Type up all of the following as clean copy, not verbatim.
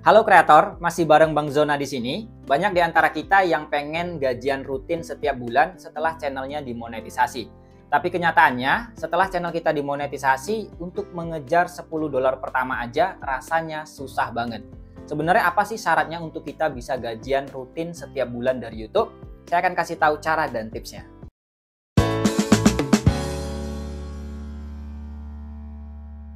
Halo kreator, masih bareng Bang Zona di sini. Banyak di antara kita yang pengen gajian rutin setiap bulan setelah channelnya dimonetisasi. Tapi kenyataannya, setelah channel kita dimonetisasi, untuk mengejar $10 pertama aja rasanya susah banget. Sebenarnya apa sih syaratnya untuk kita bisa gajian rutin setiap bulan dari YouTube? Saya akan kasih tahu cara dan tipsnya.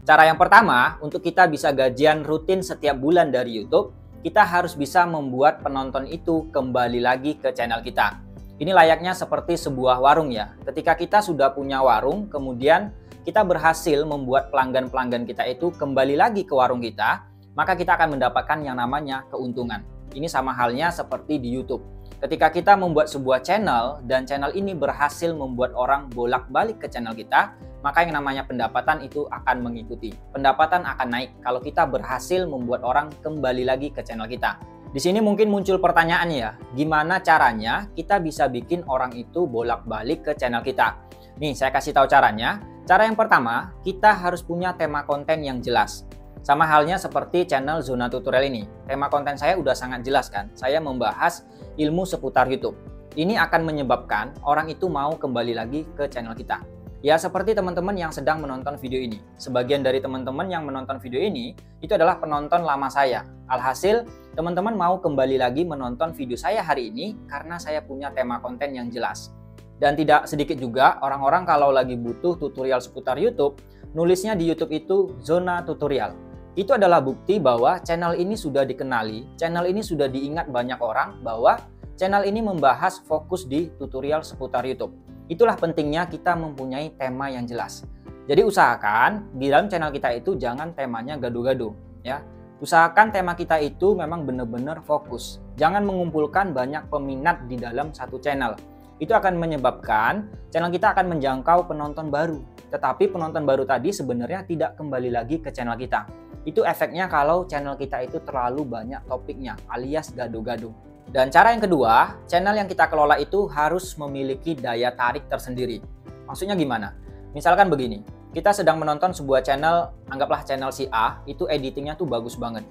Cara yang pertama, untuk kita bisa gajian rutin setiap bulan dari YouTube, kita harus bisa membuat penonton itu kembali lagi ke channel kita. Ini layaknya seperti sebuah warung ya. Ketika kita sudah punya warung, kemudian kita berhasil membuat pelanggan-pelanggan kita itu kembali lagi ke warung kita, maka kita akan mendapatkan yang namanya keuntungan. Ini sama halnya seperti di YouTube. Ketika kita membuat sebuah channel dan channel ini berhasil membuat orang bolak-balik ke channel kita, maka yang namanya pendapatan itu akan mengikuti. Pendapatan akan naik kalau kita berhasil membuat orang kembali lagi ke channel kita. Di sini mungkin muncul pertanyaan ya, gimana caranya kita bisa bikin orang itu bolak-balik ke channel kita? Nih, saya kasih tahu caranya. Cara yang pertama, kita harus punya tema konten yang jelas. Sama halnya seperti channel Zona Tutorial ini. Tema konten saya udah sangat jelas kan? Saya membahas ilmu seputar YouTube. Ini akan menyebabkan orang itu mau kembali lagi ke channel kita. Ya seperti teman-teman yang sedang menonton video ini. Sebagian dari teman-teman yang menonton video ini itu adalah penonton lama saya. Alhasil teman-teman mau kembali lagi menonton video saya hari ini karena saya punya tema konten yang jelas. Dan tidak sedikit juga orang-orang kalau lagi butuh tutorial seputar YouTube, nulisnya di YouTube itu Zona Tutorial. Itu adalah bukti bahwa channel ini sudah dikenali, channel ini sudah diingat banyak orang bahwa channel ini membahas fokus di tutorial seputar YouTube. Itulah pentingnya kita mempunyai tema yang jelas. Jadi usahakan di dalam channel kita itu jangan temanya gaduh-gaduh ya. Usahakan tema kita itu memang benar-benar fokus. Jangan mengumpulkan banyak peminat di dalam satu channel. Itu akan menyebabkan channel kita akan menjangkau penonton baru. Tetapi penonton baru tadi sebenarnya tidak kembali lagi ke channel kita. Itu efeknya kalau channel kita itu terlalu banyak topiknya alias gaduh-gaduh. Dan cara yang kedua, channel yang kita kelola itu harus memiliki daya tarik tersendiri. Maksudnya gimana? Misalkan begini, kita sedang menonton sebuah channel, anggaplah channel si A, itu editingnya tuh bagus banget.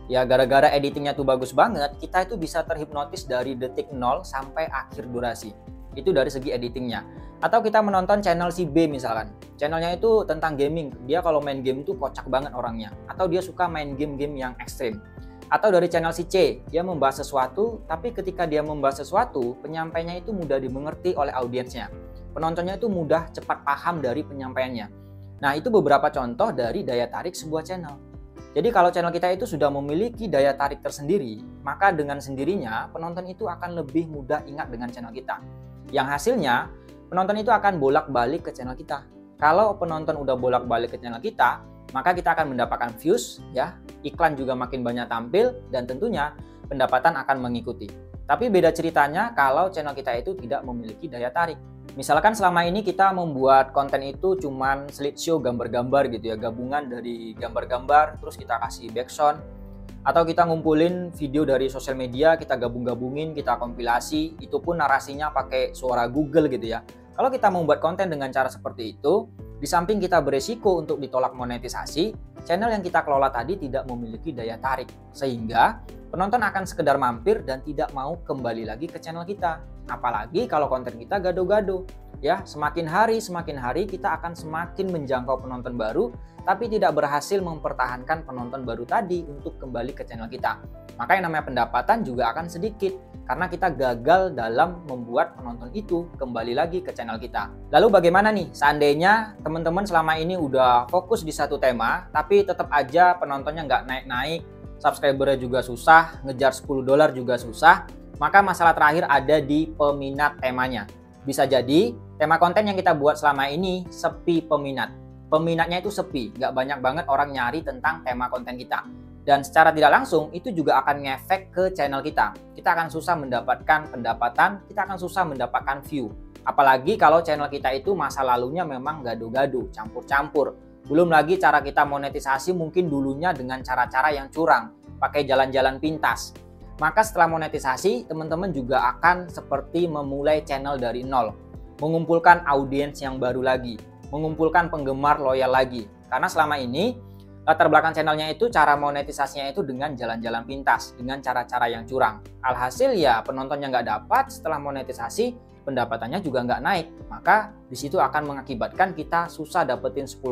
Ya gara-gara editingnya tuh bagus banget, kita itu bisa terhipnotis dari detik 0 sampai akhir durasi. Itu dari segi editingnya. Atau kita menonton channel si B misalkan. Channelnya itu tentang gaming, dia kalau main game tuh kocak banget orangnya. Atau dia suka main game-game yang ekstrim. Atau dari channel si C, dia membahas sesuatu, tapi ketika dia membahas sesuatu, penyampaiannya itu mudah dimengerti oleh audiensnya. Penontonnya itu mudah cepat paham dari penyampaiannya. Nah, itu beberapa contoh dari daya tarik sebuah channel. Jadi kalau channel kita itu sudah memiliki daya tarik tersendiri, maka dengan sendirinya penonton itu akan lebih mudah ingat dengan channel kita. Yang hasilnya, penonton itu akan bolak-balik ke channel kita. Kalau penonton udah bolak-balik ke channel kita, maka kita akan mendapatkan views ya, iklan juga makin banyak tampil dan tentunya pendapatan akan mengikuti. Tapi beda ceritanya kalau channel kita itu tidak memiliki daya tarik. Misalkan selama ini kita membuat konten itu cuman slideshow gambar-gambar gitu ya, gabungan dari gambar-gambar terus kita kasih background, atau kita ngumpulin video dari sosial media, kita gabung-gabungin, kita kompilasi, itu pun narasinya pakai suara Google gitu ya. Kalau kita membuat konten dengan cara seperti itu, di samping kita beresiko untuk ditolak monetisasi, channel yang kita kelola tadi tidak memiliki daya tarik. Sehingga penonton akan sekedar mampir dan tidak mau kembali lagi ke channel kita. Apalagi kalau konten kita gaduh-gaduh. Ya, semakin hari kita akan semakin menjangkau penonton baru, tapi tidak berhasil mempertahankan penonton baru tadi untuk kembali ke channel kita. Maka yang namanya pendapatan juga akan sedikit, karena kita gagal dalam membuat penonton itu kembali lagi ke channel kita. Lalu bagaimana nih seandainya teman-teman selama ini udah fokus di satu tema, tapi tetap aja penontonnya nggak naik-naik, subscribernya juga susah, ngejar $10 juga susah, maka masalah terakhir ada di peminat temanya. Bisa jadi tema konten yang kita buat selama ini sepi peminat. Peminatnya itu sepi, nggak banyak banget orang nyari tentang tema konten kita. Dan secara tidak langsung itu juga akan ngefek ke channel kita. Kita akan susah mendapatkan pendapatan, kita akan susah mendapatkan view. Apalagi kalau channel kita itu masa lalunya memang gaduh-gaduh, campur-campur. Belum lagi cara kita monetisasi mungkin dulunya dengan cara-cara yang curang, pakai jalan-jalan pintas. Maka setelah monetisasi, teman-teman juga akan seperti memulai channel dari nol. Mengumpulkan audiens yang baru lagi, mengumpulkan penggemar loyal lagi. Karena selama ini latar belakang channelnya itu cara monetisasinya itu dengan jalan-jalan pintas, dengan cara-cara yang curang. Alhasil ya penontonnya nggak dapat, setelah monetisasi pendapatannya juga nggak naik. Maka di situ akan mengakibatkan kita susah dapetin $10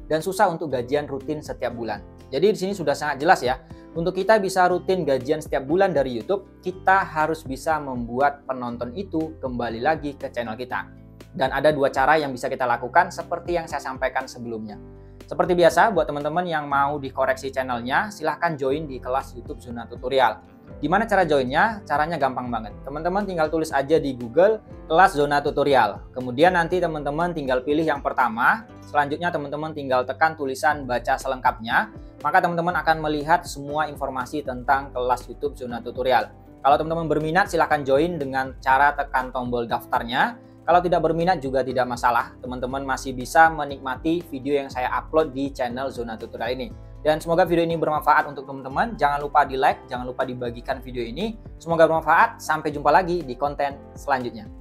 dan susah untuk gajian rutin setiap bulan. Jadi di sini sudah sangat jelas ya. Untuk kita bisa rutin gajian setiap bulan dari YouTube, kita harus bisa membuat penonton itu kembali lagi ke channel kita. Dan ada dua cara yang bisa kita lakukan seperti yang saya sampaikan sebelumnya. Seperti biasa, buat teman-teman yang mau dikoreksi channelnya, silahkan join di kelas YouTube Zona Tutorial. Gimana cara joinnya? Caranya gampang banget. Teman-teman tinggal tulis aja di Google kelas Zona Tutorial. Kemudian nanti teman-teman tinggal pilih yang pertama. Selanjutnya teman-teman tinggal tekan tulisan baca selengkapnya. Maka teman-teman akan melihat semua informasi tentang kelas YouTube Zona Tutorial. Kalau teman-teman berminat silahkan join dengan cara tekan tombol daftarnya. Kalau tidak berminat juga tidak masalah. Teman-teman masih bisa menikmati video yang saya upload di channel Zona Tutorial ini. Dan semoga video ini bermanfaat untuk teman-teman. Jangan lupa di like, jangan lupa dibagikan video ini. Semoga bermanfaat. Sampai jumpa lagi di konten selanjutnya.